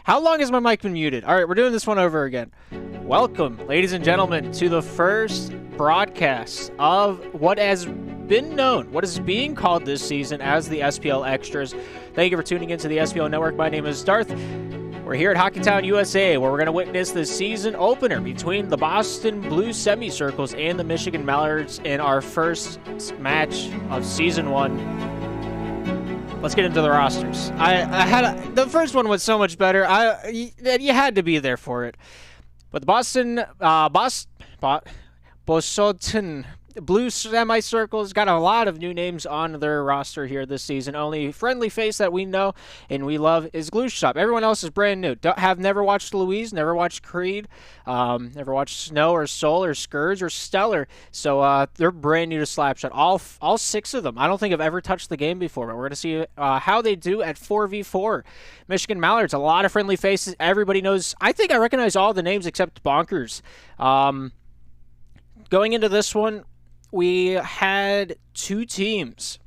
How long has my mic been muted? All right, we're doing this one over again. Welcome, ladies and gentlemen, to the first broadcast of what has been known, what is being called this season as the SPL Extras. Thank you for tuning into the SPL Network. My name is Darth. We're here at Hockeytown, USA, where we're going to witness the season opener between the Boston Blue Semicircles and the Michigan Mallards in our first match of Season 1. Let's get into the rosters. The first one was so much better. You had to be there for it. But the Boston Blue Semicircles got a lot of new names on their roster here this season. Only friendly face that we know and we love is Glue Shop. Everyone else is brand new. Have never watched Louise, never watched Creed, never watched Snow or Soul or Scourge or Stellar. So they're brand new to Slapshot. All six of them. I don't think I've ever touched the game before, but we're going to see how they do at 4v4. Michigan Mallards, a lot of friendly faces. Everybody knows. I think I recognize all the names except Bonkers. Going into this one, we had two teams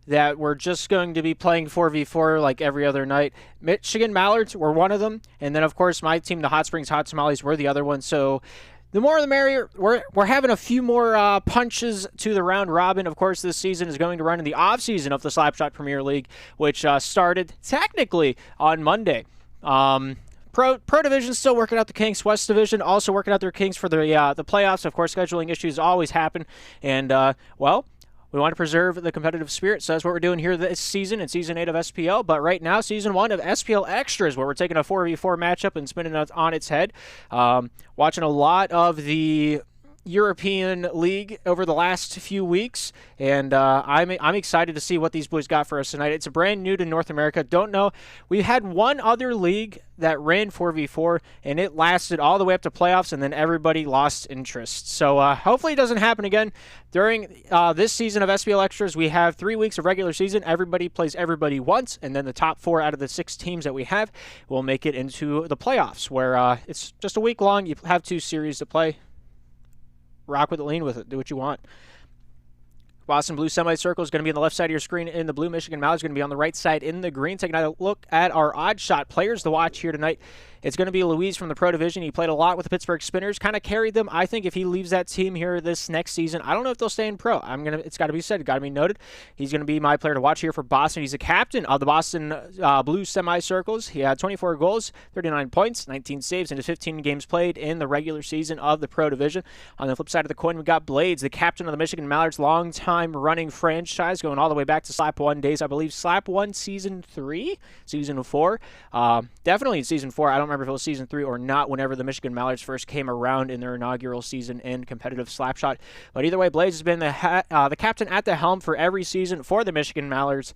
that were just going to be playing 4v4 like every other night. Michigan Mallards were one of them, and then, of course, my team, the Hot Springs Hot Tamales, were the other one. So the more the merrier. We're having a few more punches to the round robin. Of course, this season is going to run in the off-season of the Slapshot Premier League, which started technically on Monday. Pro Division still working out the kinks. West Division also working out their kinks for the playoffs. Of course, scheduling issues always happen. And, well, we want to preserve the competitive spirit. So that's what we're doing here this season in Season 8 of SPL. But right now, Season 1 of SPL Extras, where we're taking a 4v4 matchup and spinning it on its head. Watching a lot of the European League over the last few weeks, and I'm excited to see what these boys got for us tonight. It's brand new to North America. Don't know. We had one other league that ran 4v4, and it lasted all the way up to playoffs, and then everybody lost interest. So hopefully it doesn't happen again. During this season of SPL Extras, we have 3 weeks of regular season. Everybody plays everybody once, and then the top 4 out of the 6 teams that we have will make it into the playoffs, where it's just a week long. You have 2 series to play. Rock with it, lean with it, do what you want. Boston Blue Semicircle is going to be on the left side of your screen in the blue. Michigan Mallards is going to be on the right side in the green. Taking a look at our odd shot players to watch here tonight. It's going to be Louise from the Pro Division. He played a lot with the Pittsburgh Spinners, kind of carried them. I think if he leaves that team here this next season, I don't know if they'll stay in Pro. It's got to be said, got to be noted. He's going to be my player to watch here for Boston. He's a captain of the Boston Blue Semicircles. He had 24 goals, 39 points, 19 saves, and his 15 games played in the regular season of the Pro Division. On the flip side of the coin, we got Blades, the captain of the Michigan Mallards, long-time running franchise, going all the way back to Slap 1 days. I believe Slap 1 Season 3, Season 4. Definitely in Season 4. I don't remember if it was Season 3 or not whenever the Michigan Mallards first came around in their inaugural season in competitive Slapshot. But either way, Blades has been the captain at the helm for every season for the Michigan Mallards.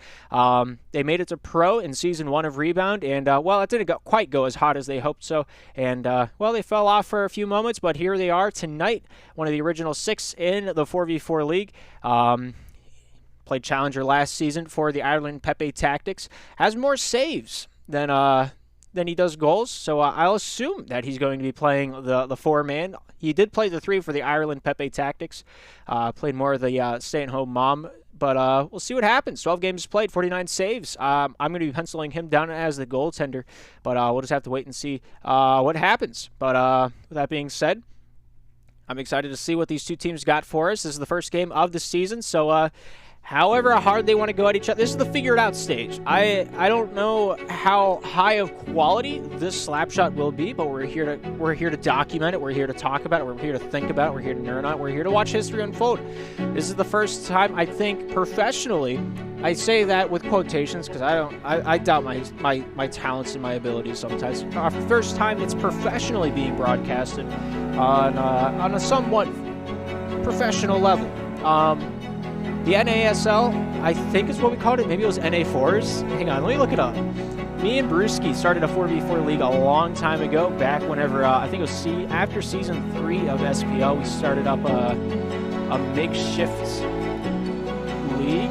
They made it to Pro in Season 1 of Rebound, and, well, it didn't quite go as hot as they hoped so. And, well, they fell off for a few moments, but here they are tonight, one of the original 6 in the 4v4 league. Played Challenger last season for the Ireland Pepe Tactics. Has more saves than he does goals, so I'll assume that he's going to be playing the 4-man. He did play the 3 for the Ireland Pepe Tactics. Played more of the stay-at-home mom, but we'll see what happens. 12 games played, 49 saves. I'm going to be penciling him down as the goaltender, but we'll just have to wait and see what happens. But with that being said, I'm excited to see what these two teams got for us. This is the first game of the season, so however hard they want to go at each other, this is the figure-it-out stage. I don't know how high of quality this Slapshot will be, but we're here to document it. We're here to talk about it. We're here to think about it. We're here to nerd on it. We're here to watch history unfold. This is the first time, I think, professionally. I say that with quotations because I doubt my talents and my abilities sometimes. First time it's professionally being broadcasted on a somewhat professional level. The NASL, I think is what we called it. Maybe it was NA4s. Hang on, let me look it up. Me and Brewski started a 4v4 league a long time ago, back whenever, I think it was after Season 3 of SPL, we started up a makeshift league.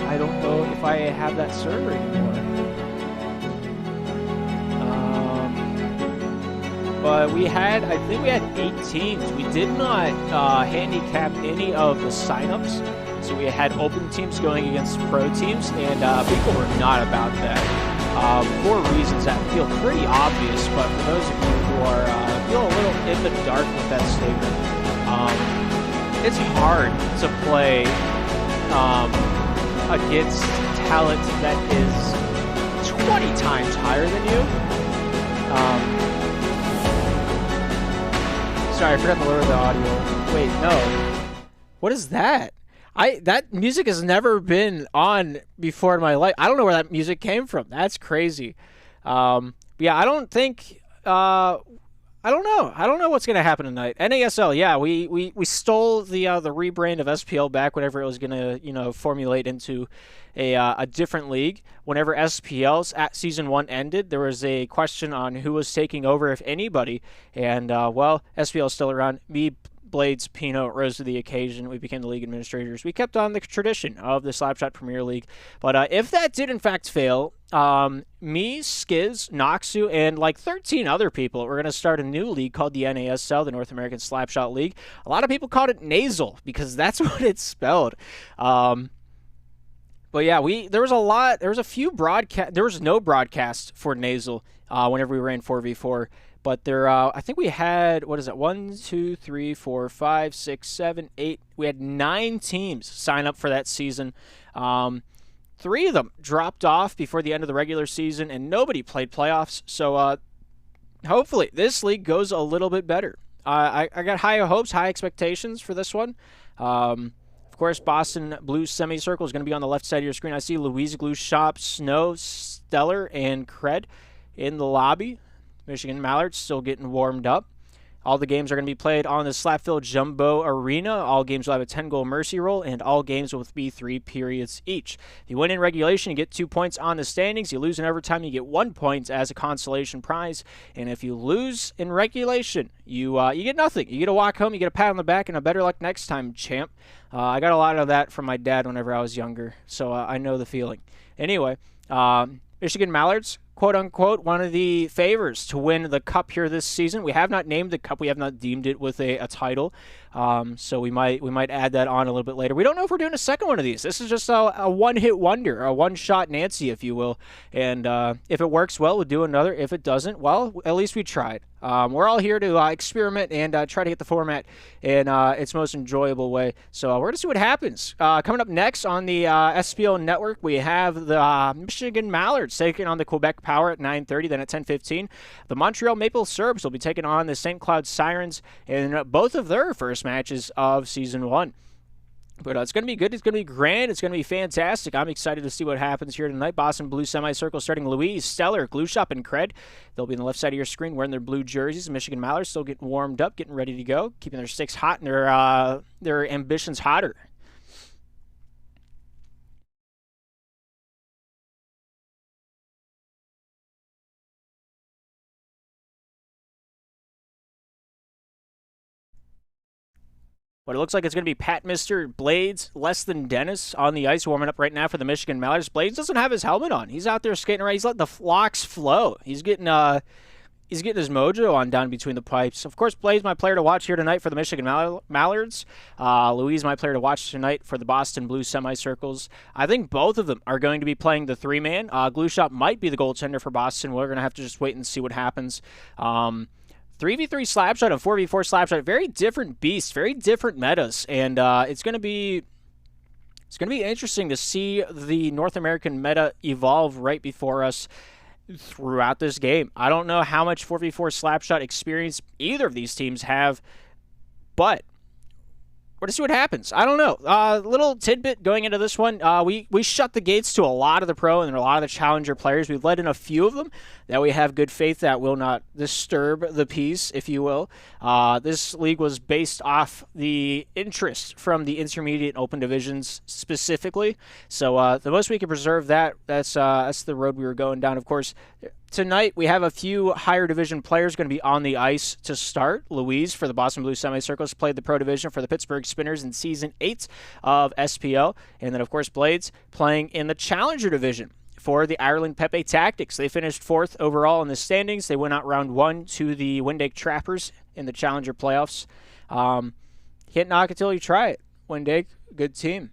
I don't know if I have that server anymore. But I think we had 8 teams. We did not handicap any of the signups. So we had open teams going against pro teams, and people were not about that. for reasons that feel pretty obvious, but for those of you who are feel a little in the dark with that statement, it's hard to play against talent that is 20 times higher than you. Sorry, I forgot to lower the audio. Wait, no. What is that? That music has never been on before in my life. I don't know where that music came from. That's crazy. Yeah, I don't think. I don't know. I don't know what's gonna happen tonight. NASL, yeah, we stole the rebrand of SPL back whenever it was gonna formulate into a different league. Whenever SPL's at season 1 ended, there was a question on who was taking over, if anybody, and well, SPL is still around. Me, Blades, Pino rose to the occasion. We became the league administrators. We kept on the tradition of the Slapshot Premier League. But if that did in fact fail, me, Skiz, Noxu, and like 13 other people, we're going to start a new league called the NASL, the North American Slapshot League. A lot of people called it Nasal because that's what it's spelled. But yeah, there was a few broadcast. There was no broadcast for Nasal whenever we ran 4v4. But I think we had, 1, 2, 3, 4, 5, 6, 7, 8. We had 9 teams sign up for that season. 3 of them dropped off before the end of the regular season, and nobody played playoffs. So hopefully this league goes a little bit better. I got high hopes, high expectations for this one. Of course, Boston Blue Semicircle is going to be on the left side of your screen. I see Louise Glue Shop, Snow, Stellar, and Cred in the lobby. Michigan Mallards still getting warmed up. All the games are going to be played on the Slapfield Jumbo Arena. All games will have a 10-goal mercy roll, and all games will be 3 periods each. If you win in regulation, you get 2 points on the standings. You lose in overtime, you get 1 point as a consolation prize. And if you lose in regulation, you get nothing. You get a walk home, you get a pat on the back, and a better luck next time, champ. I got a lot of that from my dad whenever I was younger, so I know the feeling. Anyway, Michigan Mallards, quote-unquote, one of the favors to win the cup here this season. We have not named the cup. We have not deemed it with a title. So we might add that on a little bit later. We don't know if we're doing a second one of these. This is just a one-hit wonder, a one-shot Nancy, if you will. And if it works well, we'll do another. If it doesn't, well, at least we tried. We're all here to experiment and try to get the format in its most enjoyable way. So we're going to see what happens. Coming up next on the SPL network, we have the Michigan Mallards taking on the Quebec Power at 9:30. Then at 10:15, the Montreal Maple Syrups will be taking on the St. Cloud Sirens in both of their first matches of Season 1. But it's going to be good. It's going to be grand. It's going to be fantastic. I'm excited to see what happens here tonight. Boston Blue Semicircle starting Louise, Stellar, Glue Shop, and Cred. They'll be on the left side of your screen wearing their blue jerseys. Michigan Mallards still getting warmed up, getting ready to go, keeping their sticks hot and their ambitions hotter. But it looks like it's going to be Pat Mister Blades, less than Dennis, on the ice warming up right now for the Michigan Mallards. Blades doesn't have his helmet on. He's out there skating around. He's letting the flocks flow. He's getting his mojo on down between the pipes. Of course, Blades, my player to watch here tonight for the Michigan Mallards. Louise, my player to watch tonight for the Boston Blue Semicircles. I think both of them are going to be playing the 3-man. Glue Shop might be the goaltender for Boston. We're going to have to just wait and see what happens. 3v3 Slapshot and 4v4 Slapshot, very different beasts, very different metas, and it's going to be interesting to see the North American meta evolve right before us throughout this game. I don't know how much 4v4 Slapshot experience either of these teams have, but we're going to see what happens. I don't know. Little tidbit going into this one. We shut the gates to a lot of the pro and a lot of the challenger players. We've let in a few of them that we have good faith that will not disturb the peace, if you will. This league was based off the interest from the intermediate and open divisions specifically. So the most we can preserve that's the road we were going down. Of course, tonight we have a few higher division players going to be on the ice to start. Louise for the Boston Blue Semicircles played the pro division for the Pittsburgh Spinners in Season 8 of SPL. And then, of course, Blades playing in the Challenger division for the Ireland Pepe Tactics. They finished 4th overall in the standings. They went out round 1 to the Windake Trappers in the Challenger playoffs. Can't knock it till you try it. Windake, good team.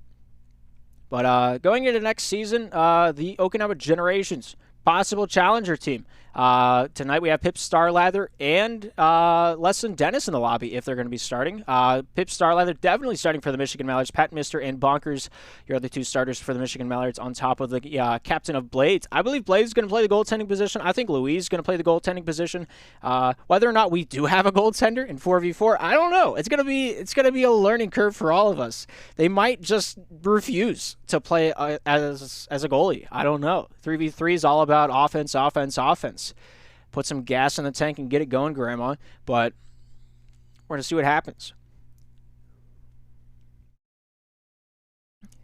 But going into next season, the Okinawa Generations possible challenger team. Tonight we have Pip Starlather and Lesson Dennis in the lobby if they're going to be starting. Pip Starlather definitely starting for the Michigan Mallards. Pat Mister and Bonkers, your other two starters for the Michigan Mallards on top of the captain of Blades. I believe Blades is going to play the goaltending position. I think Louise is going to play the goaltending position. Whether or not we do have a goaltender in 4v4, I don't know. It's going to be a learning curve for all of us. They might just refuse to play as a goalie. I don't know. 3v3 is all about offense, offense, offense. Put some gas in the tank and get it going, Grandma. But we're going to see what happens.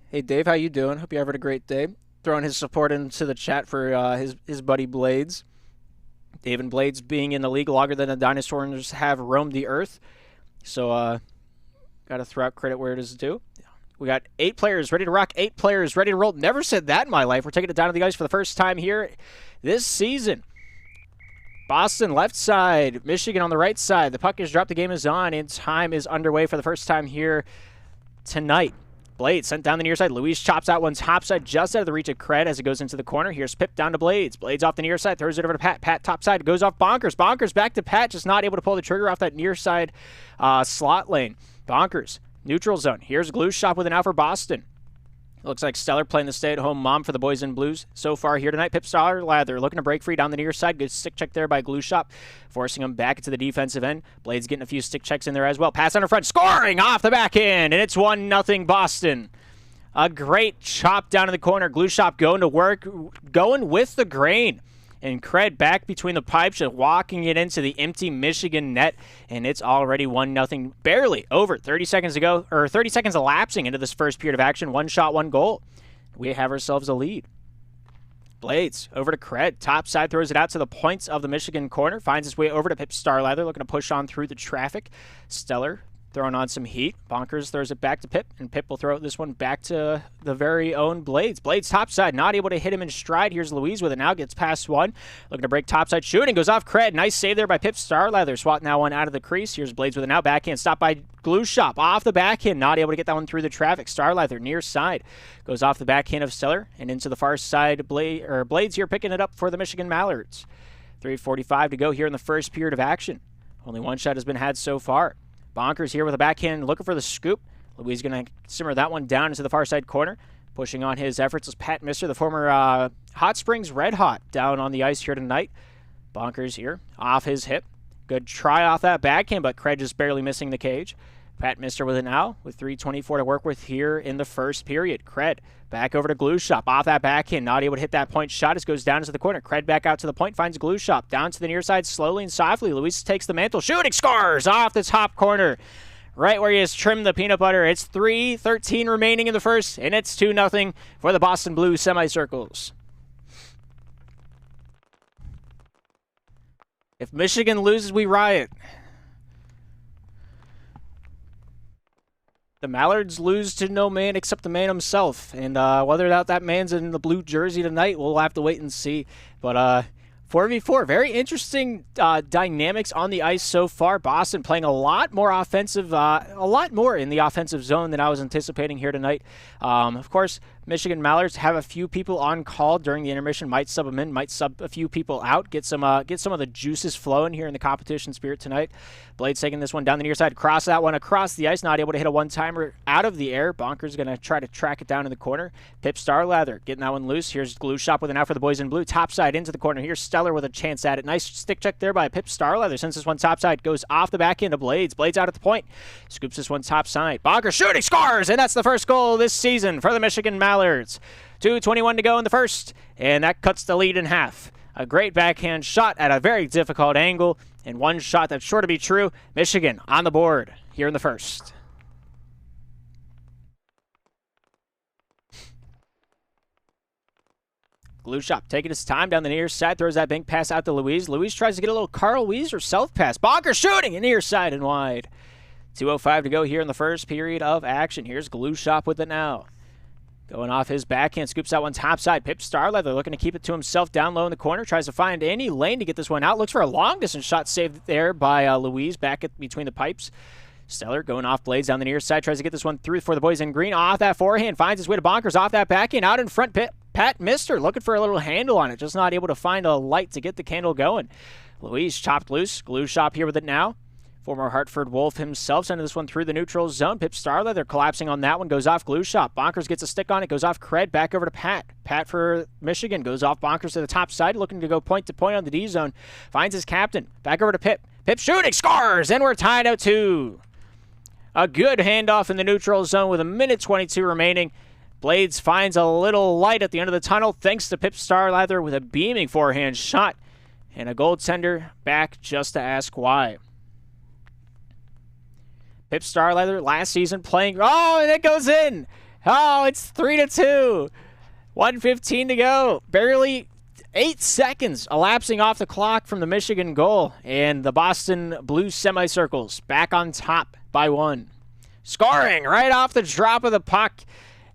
Hey, Dave, how you doing? Hope you're having a great day. Throwing his support into the chat for his buddy Blades. Dave and Blades being in the league longer than the dinosaurs have roamed the earth. So, got to throw out credit where it is due. We got 8 players ready to rock, 8 players ready to roll. Never said that in my life. We're taking it down to the ice for the first time here this season. Boston left side, Michigan on the right side. The puck is dropped, the game is on, and time is underway for the first time here tonight. Blades sent down the near side. Louise chops out one top side just out of the reach of Cred as it goes into the corner. Here's Pip down to Blades. Blades off the near side, throws it over to Pat. Pat top side, goes off Bonkers. Bonkers back to Pat, just not able to pull the trigger off that near side slot lane. Bonkers, neutral zone. Here's Glue Shop with an out for Boston. Looks like SPLe playing the stay-at-home mom for the boys in blues so far here tonight. Pip Starlather looking to break free down the near side. Good stick check there by Glue Shop, forcing him back into the defensive end. Blades getting a few stick checks in there as well. Pass on the front, scoring off the back end, and it's 1-0 Boston. A great chop down in the corner. Glue Shop going to work, going with the grain. And Cred back between the pipes, just walking it into the empty Michigan net, and it's already 1-0, barely over 30 seconds ago, or 30 seconds elapsing into this first period of action. 1 shot, 1 goal. We have ourselves a lead. Blades over to Cred. Top side throws it out to the points of the Michigan corner. Finds his way over to Pip Starlather, looking to push on through the traffic. SPLe throwing on some heat. Bonkers throws it back to Pip, and Pip will throw this one back to the very own Blades. Blades topside, not able to hit him in stride. Here's Louise with it now, gets past one. Looking to break topside, shooting, goes off Cred. Nice save there by Pip Starlather. Swatting that one out of the crease. Here's Blades with it now, backhand, stopped by Glue Shop. Off the backhand, not able to get that one through the traffic. Starlather near side, goes off the backhand of SPLe and into the far side. Blades here picking it up for the Michigan Mallards. 3:45 to go here in the first period of action. Only 1 shot has been had so far. Bonkers here with a backhand looking for the scoop. Louise going to simmer that one down into the far side corner. Pushing on his efforts is Pat Mister, the former Hot Springs Red Hot, down on the ice here tonight. Bonkers here off his hip. Good try off that backhand, but Cred just barely missing the cage. Pat Mister with it now with 3:24 to work with here in the first period. Cred back over to Glue Shop. Off that backhand, not able to hit that point shot. It goes down into the corner. Cred back out to the point, finds Glue Shop. Down to the near side slowly and softly. Luis takes the mantle. Shooting, scores off the top corner. Right where he has trimmed the peanut butter. It's 3:13 remaining in the first, and it's 2-0 for the Boston Blue semicircles. If Michigan loses, we riot. The Mallards lose to no man except the man himself. And whether or not that man's in the blue jersey tonight, we'll have to wait and see. But 4v4, very interesting dynamics on the ice so far. Boston playing a lot more offensive, a lot more in the offensive zone than I was anticipating here tonight. Of course, Michigan Mallards have a few people on call during the intermission. Might sub them in, might sub a few people out. Get some of the juices flowing here in the competition spirit tonight. Blades taking this one down the near side. Cross that one across the ice. Not able to hit a one-timer out of the air. Bonker's going to try to track it down in the corner. Pip Starlather getting that one loose. Here's Glue Shop with an out for the boys in blue. Top side into the corner. Here's SPLe with a chance at it. Nice stick check there by Pip Starlather. Sends this one top side. Goes off the back end of Blades. Blades out at the point. Scoops this one top side. Bonker shooting, scores! And that's the first goal this season for the Michigan Mallards. 2:21 to go in the first, and that cuts the lead in half. A great backhand shot at a very difficult angle, and one shot that's sure to be true. Michigan on the board here in the first. Glue Shop taking his time down the near side, throws that bank pass out to Louise. Louise tries to get a little Carl Weiser self-pass. Bonker shooting in near side and wide. 2:05 to go here in the first period of action. Here's Glue Shop with it now. Going off his backhand, scoops out one top side. Pip Starlather looking to keep it to himself down low in the corner. Tries to find any lane to get this one out. Looks for a long-distance shot saved there by Louise back between the pipes. SPLe going off Blades down the near side. Tries to get this one through for the boys in green. Off that forehand. Finds his way to Bonkers. Off that backhand. Out in front. Pat Pat Mister looking for a little handle on it, just not able to find a light to get the candle going. Louise chopped loose. Glue Shop here with it now. Former Hartford Wolf himself sending this one through the neutral zone. Pip Starleather collapsing on that one. Goes off Glue Shop. Bonkers gets a stick on it. Goes off Cred. Back over to Pat. Pat for Michigan. Goes off Bonkers to the top side. Looking to go point to point on the D zone. Finds his captain. Back over to Pip. Pip shooting. Scores! And we're tied out 2. A good handoff in the neutral zone with 1:22 remaining. Blades finds a little light at the end of the tunnel thanks to Pip Starleather with a beaming forehand shot. And a goaltender back just to ask why. Pip Starleather last season playing. Oh, and it goes in. Oh, it's 3-2. 1:15 to go. Barely 8 seconds elapsing off the clock from the Michigan goal. And the Boston Blues semicircles back on top by 1. Scoring right off the drop of the puck.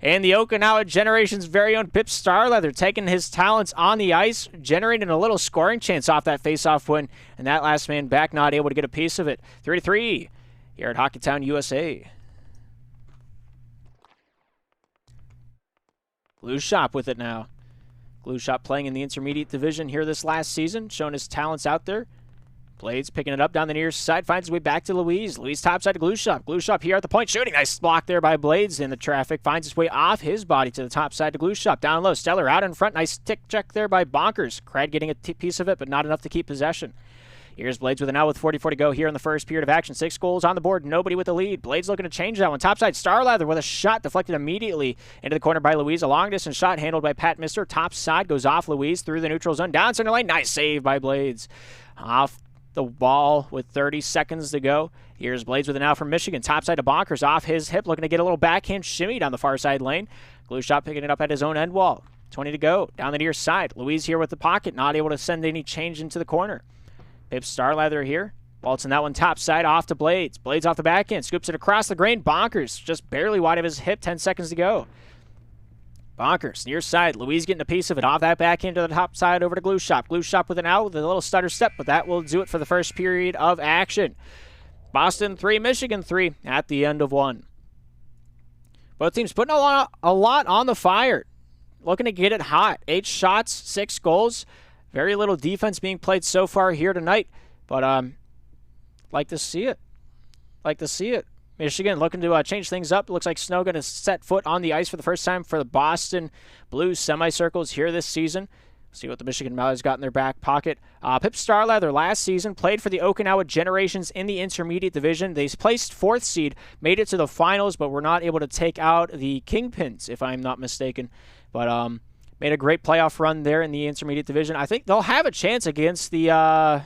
And the Okinawa Generation's very own Pip Starleather taking his talents on the ice, generating a little scoring chance off that face-off win. And that last man back not able to get a piece of it. 3-3. Here at Hockeytown, USA. Glue Shop with it now. Glue Shop playing in the intermediate division here this last season, showing his talents out there. Blades picking it up down the near side, finds his way back to Louise. Louise topside to Glue Shop. Glue Shop here at the point, shooting. Nice block there by Blades in the traffic. Finds his way off his body to the top side to Glue Shop. Down low, Stellar out in front. Nice tick check there by Bonkers. Crad getting a piece of it, but not enough to keep possession. Here's Blades with an out with 44 to go here in the first period of action. 6 goals on the board, nobody with the lead. Blades looking to change that one. Topside, Starleather with a shot deflected immediately into the corner by Louise. A long-distance shot handled by Pat Mister. Top side goes off Louise through the neutral zone. Down center lane. Nice save by Blades. Off the ball with 30 seconds to go. Here's Blades with an out from Michigan. Topside to Bonkers off his hip. Looking to get a little backhand shimmy down the far side lane. Glue Shop picking it up at his own end wall. 20 to go. Down the near side. Louise here with the pocket. Not able to send any change into the corner. Pip Starleather here. Waltzing that one top side off to Blades. Blades off the back end. Scoops it across the grain. Bonkers just barely wide of his hip. 10 seconds to go. Bonkers near side. Louise getting a piece of it off that back end to the top side over to Glue Shop. Glue Shop with an out with a little stutter step, but that will do it for the first period of action. Boston 3, Michigan 3 at the end of 1. Both teams putting a lot on the fire. Looking to get it hot. 8 shots, 6 goals. Very little defense being played so far here tonight, but like to see it. Like to see it. Michigan looking to change things up. It looks like Snow going to set foot on the ice for the first time for the Boston Blues semicircles here this season. See what the Michigan Mallards got in their back pocket. Pip Starleather last season played for the Okinawa Generations in the intermediate division. They placed 4th seed, made it to the finals, but were not able to take out the Kingpins, if I'm not mistaken. But made a great playoff run there in the intermediate division. I think they'll have a chance against the...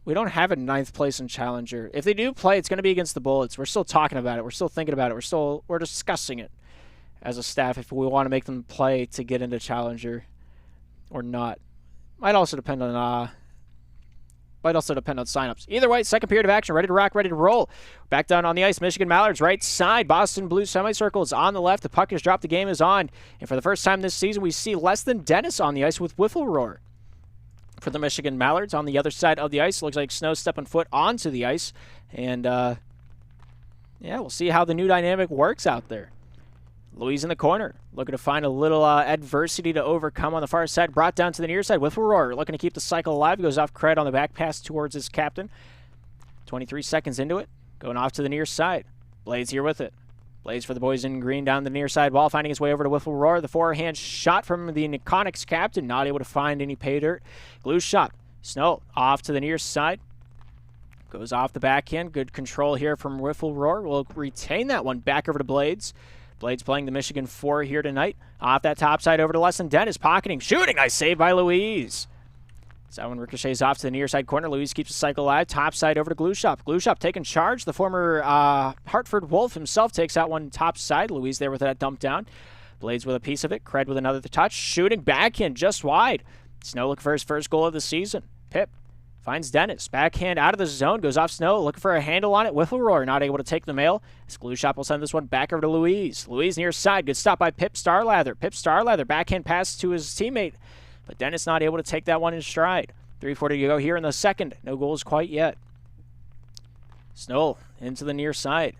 we don't have a 9th place in Challenger. If they do play, it's going to be against the Bullets. We're still talking about it. We're still thinking about it. We're discussing it as a staff if we want to make them play to get into Challenger or not. Might also depend on signups. Either way, second period of action, ready to rock, ready to roll. Back down on the ice, Michigan Mallards right side. Boston Blues semicircles on the left. The puck is dropped. The game is on. And for the first time this season, we see less than Dennis on the ice with Wiffle Roar. For the Michigan Mallards on the other side of the ice, looks like Snow stepping foot onto the ice. And, yeah, we'll see how the new dynamic works out there. Louise in the corner, looking to find a little adversity to overcome on the far side. Brought down to the near side. Wiffle Roar looking to keep the cycle alive. Goes off Cred on the back pass towards his captain. 23 seconds into it. Going off to the near side. Blades here with it. Blades for the boys in green down the near side wall. Finding his way over to Wiffle Roar. The forehand shot from the Iconics captain. Not able to find any pay dirt. Glue Shop. Snow off to the near side. Goes off the backhand. Good control here from Wiffle Roar. Will retain that one back over to Blades. Blades playing the Michigan 4 here tonight. Off that top side over to Lesson Dennis. Pocketing, shooting. Nice save by Louise. So that one ricochets off to the near side corner. Louise keeps the cycle alive. Top side over to Glue Shop. Glue Shop taking charge. The former Hartford Wolf himself takes out one top side. Louise there with that dump down. Blades with a piece of it. Cred with another touch. Shooting backhand just wide. Snow looking for his first goal of the season. Pip finds Dennis. Backhand out of the zone. Goes off Snow. Looking for a handle on it. Wiffle Roar not able to take the mail. As Glue Shop will send this one back over to Louise. Louise near side. Good stop by Pip Starleather. Pip Starleather. Backhand pass to his teammate. But Dennis not able to take that one in stride. 3:40 to go here in the second. No goals quite yet. Snow into the near side.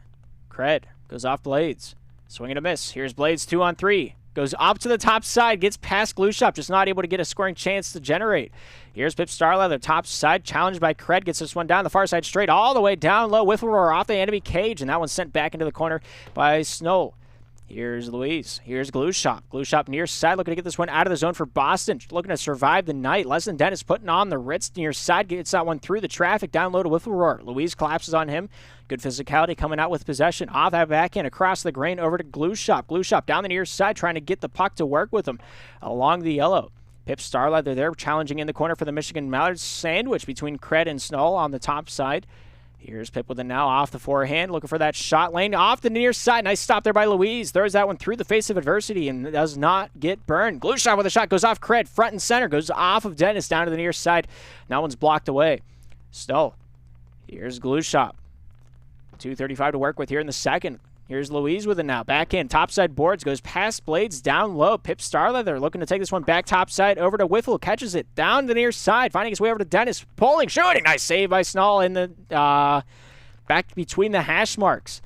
Cred goes off Blades. Swing and a miss. Here's Blades 2-on-3. Goes up to the top side, gets past Glue Shop, just not able to get a scoring chance to generate. Here's Pip Starleather, top side, challenged by Cred, gets this one down the far side straight, all the way down low. Whiffle Roar off the enemy cage, and that one's sent back into the corner by Snow. Here's Louise. Here's Glue Shop. Glue Shop near side, looking to get this one out of the zone for Boston. Looking to survive the night. Less than Dennis putting on the Ritz near side. Gets that one through the traffic. Down low to Whiffle Roar. Louise collapses on him. Good physicality coming out with possession. Off that backhand across the grain over to Glue Shop. Glue Shop down the near side trying to get the puck to work with him along the yellow. Pip Starlight, they're challenging in the corner for the Michigan Mallards. Sandwich between Cred and Snow on the top side. Here's Pip with it now off the forehand, looking for that shot lane off the near side. Nice stop there by Louise. Throws that one through the face of adversity and does not get burned. Glue Shot with a shot, goes off Cred, front and center, goes off of Dennis down to the near side. That one's blocked away. Stowe. Here's Glue Shop. 2:35 to work with here in the second. Here's Louise with it now. Backhand, topside boards, goes past Blades, down low. Pip Starlight, they're looking to take this one back topside over to Whiffle. Catches it down the near side, finding his way over to Dennis. Pulling, shooting. Nice save by Snall in the back between the hash marks.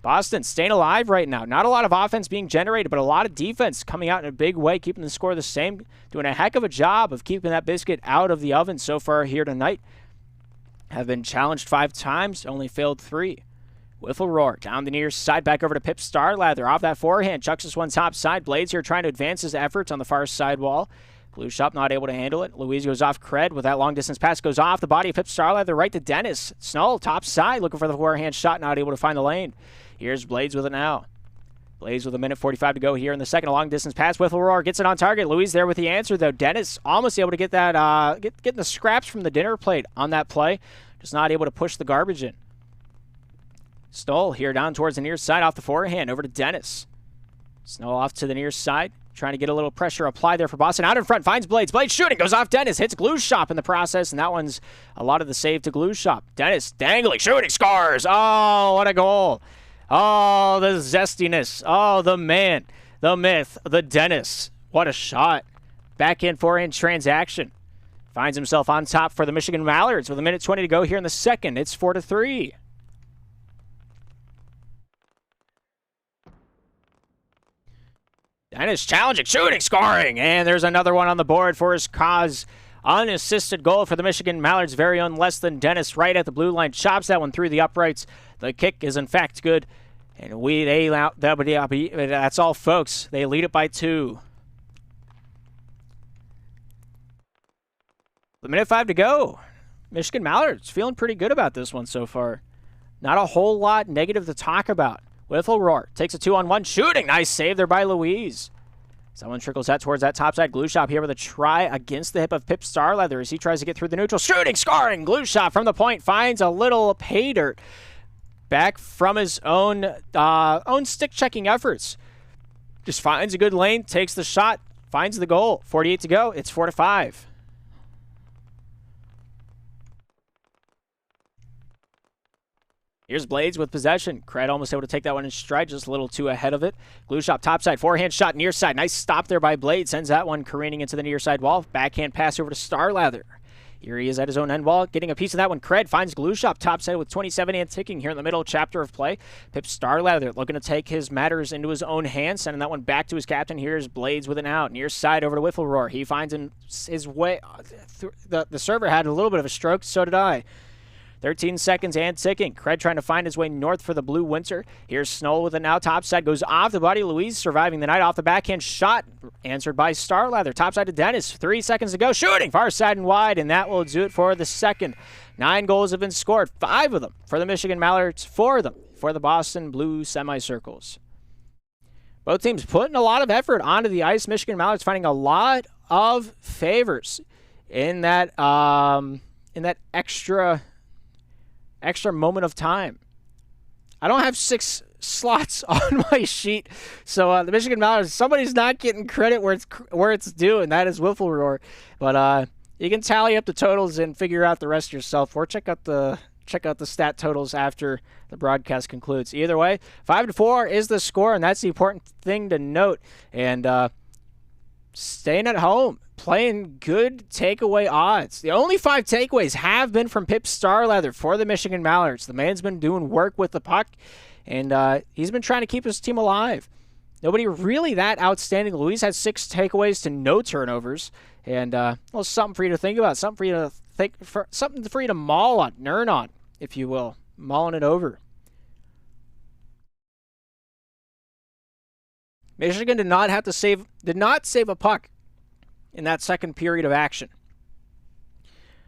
Boston staying alive right now. Not a lot of offense being generated, but a lot of defense coming out in a big way, keeping the score the same. Doing a heck of a job of keeping that biscuit out of the oven so far here tonight. Have been challenged 5 times, only failed 3. Whiffle Roar down the near side, back over to Pip Starlather. Off that forehand, chucks this one top side. Blades here trying to advance his efforts on the far side wall. Glue Shop not able to handle it. Louise goes off Cred with that long distance pass. Goes off the body of Pip Starlather right to Dennis. Snow top side looking for the forehand shot, not able to find the lane. Here's Blades with it now. Blades with 1:45 to go here in the second. A long distance pass. Whiffle Roar gets it on target. Louise there with the answer though. Dennis almost able to get that getting the scraps from the dinner plate on that play. Just not able to push the garbage in. Stoll here down towards the near side off the forehand over to Dennis. Snow off to the near side, trying to get a little pressure applied there for Boston. Out in front, finds Blades. Blades shooting, goes off Dennis, hits Glue Shop in the process, and that one's a lot of the save to Glue Shop. Dennis dangling, shooting, scores. Oh, what a goal. Oh, the zestiness. Oh, the man, the myth, the Dennis. What a shot. Backhand, forehand transaction. Finds himself on top for the Michigan Mallards with 1:20 to go here in the second. It's 4-3. Dennis challenging, shooting, scoring, and there's another one on the board for his cause. Unassisted goal for the Michigan Mallards' very own Less Than Dennis right at the blue line. Chops that one through the uprights. The kick is in fact good, and that's all, folks. They lead it by 2. 1:05 to go. Michigan Mallards feeling pretty good about this one so far. Not a whole lot negative to talk about. Whiffle Roar takes a 2-on-1 shooting. Nice save there by Louise. Someone trickles that towards that top side. Glue Shop here with a try against the hip of Pip Starleather as he tries to get through the neutral. Shooting, scoring. Glue Shop from the point finds a little pay dirt back from his own stick checking efforts. Just finds a good lane, takes the shot, finds the goal. 48 to go. It's 4-5. Here's Blades with possession. Cred almost able to take that one in stride, just a little too ahead of it. Glue Shop topside, forehand shot near side. Nice stop there by Blades. Sends that one careening into the near side wall. Backhand pass over to Starlather. Here he is at his own end wall, getting a piece of that one. Cred finds Glue Shop topside with 27 and ticking here in the middle chapter of play. Pip Starlather looking to take his matters into his own hands, sending that one back to his captain. Here's Blades with an out. Near side over to Whiffle Roar. He finds his way. The server had a little bit of a stroke, so did I. 13 seconds and ticking. Cred trying to find his way north for the Blue Winter. Here's Snow with it now. Topside goes off the body. Louise surviving the night off the backhand shot. Answered by Starlather. Topside to Dennis. 3 seconds to go. Shooting far side and wide, and that will do it for the second. 9 goals have been scored. 5 of them for the Michigan Mallards. 4 of them for the Boston Blue semicircles. Both teams putting a lot of effort onto the ice. Michigan Mallards finding a lot of favors in that extra moment of time. I don't have 6 slots on my sheet, so the Michigan Mallards, somebody's not getting credit where it's due, and that is Whiffle Roar. But you can tally up the totals and figure out the rest yourself, or check out the stat totals after the broadcast concludes. Either way, 5-4 is the score, and that's the important thing to note. And staying at home, playing good takeaway odds. The only 5 takeaways have been from Pip Starleather for the Michigan Mallards. The man's been doing work with the puck, and he's been trying to keep his team alive. nobody really that outstanding. Louise had 6 takeaways to no turnovers, and well, something for you to think about, something for you to maul on, nern on, if you will, mauling it over. Michigan did not save a puck in that second period of action.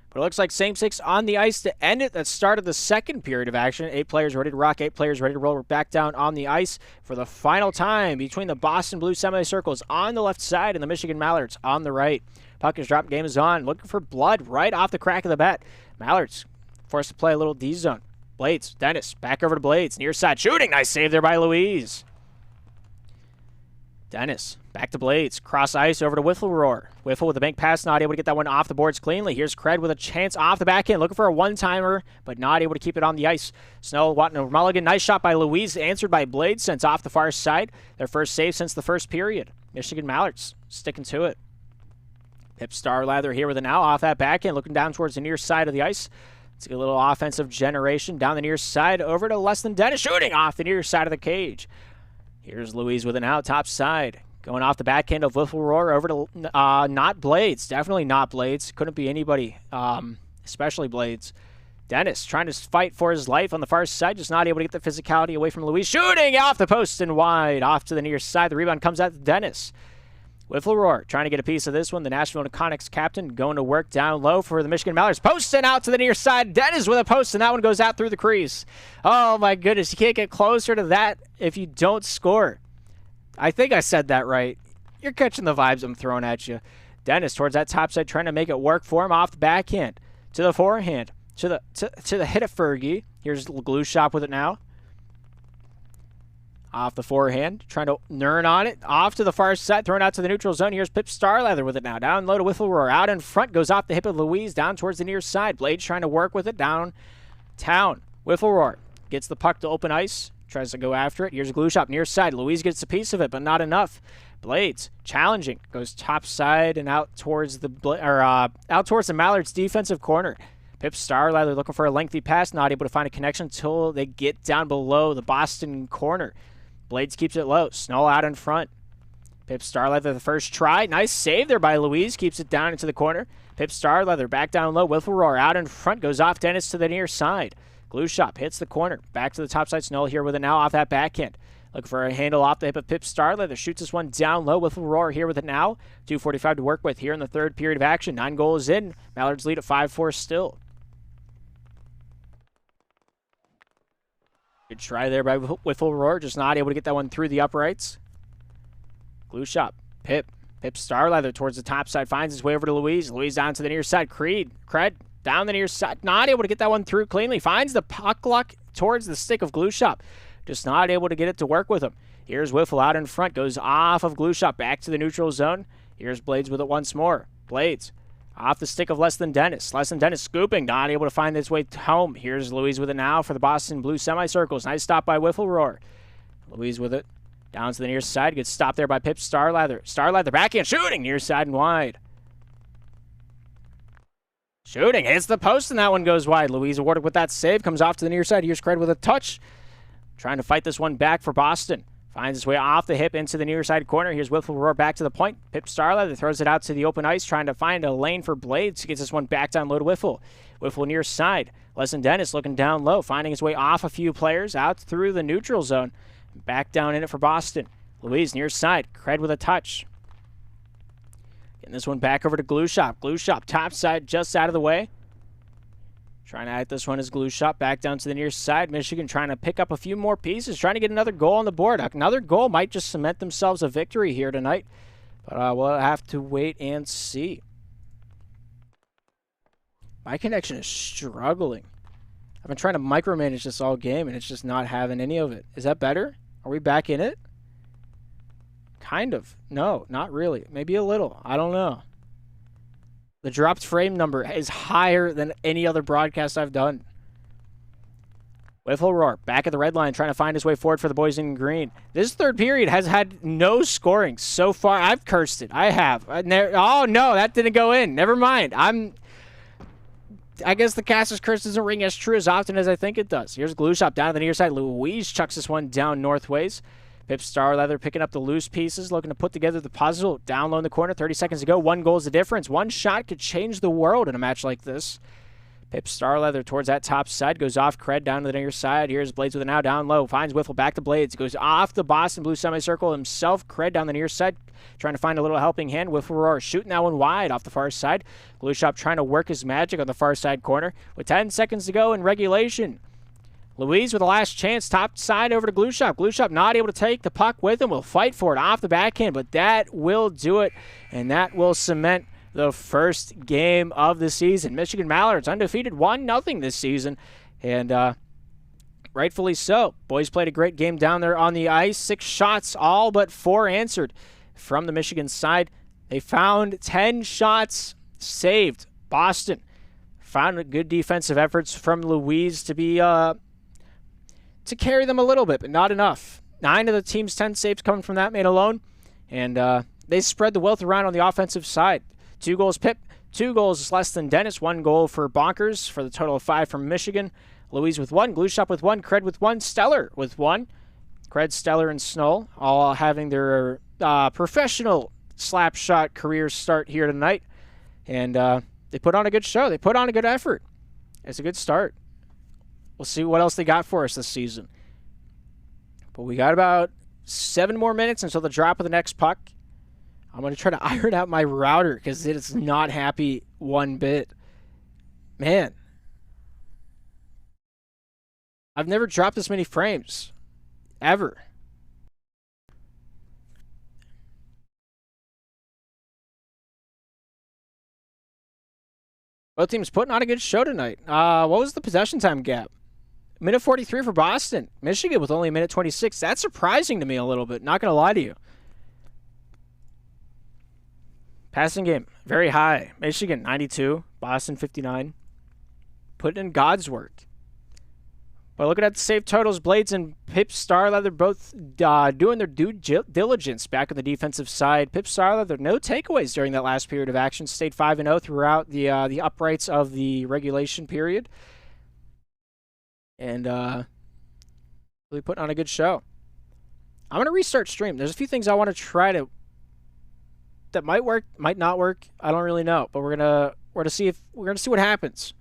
But it looks like same 6 on the ice to end it. That started the second period of action. 8 players ready to rock, 8 players ready to roll. We're back down on the ice for the final time between the Boston Blue semicircles on the left side and the Michigan Mallards on the right. Puck is dropped, game is on. Looking for blood right off the crack of the bat. Mallards forced to play a little D zone. Blades, Dennis, back over to Blades. Near side shooting. Nice save there by Louise. Dennis, back to Blades. Cross ice over to Whiffleroar. Whiffle with a bank pass, not able to get that one off the boards cleanly. Here's Cred with a chance off the backhand, looking for a one-timer, but not able to keep it on the ice. Snow, Watton, Mulligan, nice shot by Louise, answered by Blades, sent off the far side. Their first save since the first period. Michigan Mallards sticking to it. Pip Starlather here with a now off that backhand, looking down towards the near side of the ice. Let's get a little offensive generation down the near side, over to less than Dennis, shooting off the near side of the cage. Here's Louise with an out, top side. Going off the backhand of Whiffleroar over to not Blades. Definitely not Blades. Couldn't be anybody, especially Blades. Dennis trying to fight for his life on the far side. Just not able to get the physicality away from Louise. Shooting off the post and wide. Off to the near side. The rebound comes out to Dennis. Whiffleroar trying to get a piece of this one. The Nashville Iconics captain going to work down low for the Michigan Mallards. Posting out to the near side. Dennis with a post, and that one goes out through the crease. Oh, my goodness. You can't get closer to that if you don't score. I think I said that right. You're catching the vibes I'm throwing at you. Dennis towards that top side, trying to make it work for him off the backhand. To the forehand. To the hit of Fergie. Here's Glue Shop with it now. Off the forehand, trying to nern on it. Off to the far side, thrown out to the neutral zone. Here's Pip Starlather with it now. Down low to Whiffleroar. Out in front, goes off the hip of Louise, down towards the near side. Blades trying to work with it downtown. Whiffleroar gets the puck to open ice. Tries to go after it. Here's a Glue Shop near side. Louise gets a piece of it, but not enough. Blades challenging. Goes top side and out towards the Mallards defensive corner. Pip Starlather looking for a lengthy pass. Not able to find a connection until they get down below the Boston corner. Blades keeps it low. Snow out in front. Pip Starlather the first try. Nice save there by Louise. Keeps it down into the corner. Pip Starlather back down low. Whiffleroar out in front. Goes off Dennis to the near side. Glue Shop hits the corner. Back to the top side. Snow here with it now off that backhand. Looking for a handle off the hip of Pip Starlather. Shoots this one down low. Whiffleroar here with it now. 2:45 to work with here in the third period of action. 9 goals in. Mallards lead at 5-4 still. Good try there by Whiffleroar. Just not able to get that one through the uprights. Glue Shop. Pip Starlather towards the top side. Finds his way over to Louise. Louise down to the near side. Cred down the near side. Not able to get that one through cleanly. Finds the puck luck towards the stick of Glue Shop. Just not able to get it to work with him. Here's Whiffle out in front. Goes off of Glue Shop. Back to the neutral zone. Here's Blades with it once more. Blades off the stick of Less Than Dennis. Less Than Dennis scooping. Not able to find his way home. Here's Louise with it now for the Boston Blue semicircles. Nice stop by Whiffleroar. Louise with it. Down to the near side. Good stop there by Pip Starlather. Starlather backhand shooting. Near side and wide. Shooting. Hits the post and that one goes wide. Louise awarded with that save. Comes off to the near side. Here's Cred with a touch. Trying to fight this one back for Boston. Finds his way off the hip into the near side corner. Here's Whiffleroar back to the point. Pip Starlather throws it out to the open ice, trying to find a lane for Blades. Gets this one back down low to Whiffle. Whiffle near side. Les and Dennis looking down low, finding his way off a few players, out through the neutral zone. Back down in it for Boston. Louise near side. Cred with a touch. Getting this one back over to Glue Shop. Glue Shop top side just out of the way. Trying to hit this one is Glue Shop back down to the near side. Michigan trying to pick up a few more pieces, trying to get another goal on the board. Another goal might just cement themselves a victory here tonight, but we'll have to wait and see. My connection is struggling. I've been trying to micromanage this all game, and it's just not having any of it. Is that better? Are we back in it? Kind of. No, not really. Maybe a little. I don't know. The dropped frame number is higher than any other broadcast I've done. Whiffleroar back at the red line, trying to find his way forward for the boys in green. This third period has had no scoring so far. I've cursed it. I have. Oh, no, that didn't go in. Never mind. I guess the caster's curse doesn't ring as true as often as I think it does. Here's Glue Shop down to the near side. Louise chucks this one down northways. Pip Starleather picking up the loose pieces, looking to put together the puzzle. Down low in the corner, 30 seconds to go. 1 goal is the difference. One shot could change the world in a match like this. Pip Starleather towards that top side, goes off Cred down to the near side. Here's Blades with it now, down low, finds Wiffle, back to Blades, goes off the Boston Blue semicircle himself. Cred down the near side, trying to find a little helping hand. Wiffle Roar shooting that one wide off the far side. Glue Shop trying to work his magic on the far side corner. With 10 seconds to go in regulation, Louise with the last chance, top side over to Glue Shop. Glue Shop not able to take the puck with him, will fight for it off the backhand, but that will do it, and that will cement the first game of the season. Michigan Mallards undefeated 1-0 this season, and rightfully so. Boys played a great game down there on the ice. 6 shots, all but 4 answered from the Michigan side. They found 10 shots saved. Boston found good defensive efforts from Louise to be to carry them a little bit, but not enough. 9 of the team's 10 saves coming from that man alone, and they spread the wealth around on the offensive side. 2 goals Pip, 2 goals less than Dennis, 1 goal for Bonkers for the total of 5 from Michigan. Louise with 1, Glue Shop with 1, Cred with 1, Stellar with 1. Cred, Stellar, and Snow all having their professional slap shot careers start here tonight. And they put on a good show. They put on a good effort. It's a good start. We'll see what else they got for us this season. But we got about 7 more minutes until the drop of the next puck. I'm going to try to iron out my router because it is not happy one bit. Man. I've never dropped this many frames. Ever. Both teams putting on a good show tonight. What was the possession time gap? Minute 43 for Boston. Michigan with only a minute 26. That's surprising to me a little bit. Not going to lie to you. Passing game, very high. Michigan, 92. Boston, 59. Putting in God's work. But looking at the save totals, Blades and Pip Starleather both doing their due diligence back on the defensive side. Pip Starleather, no takeaways during that last period of action. Stayed 5-0 throughout the uprights of the regulation period. And really putting on a good show. I'm going to restart stream. There's a few things I want to try to that might work, might not work. I don't really know, but we're gonna see what happens.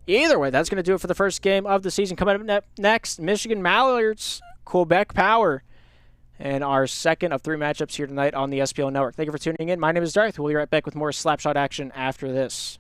Either way, that's gonna do it for the first game of the season. Coming up next, Michigan Mallards, Quebec Power, and our second of 3 matchups here tonight on the SPLe Network. Thank you for tuning in. My name is Darth. We'll be right back with more Slapshot action after this.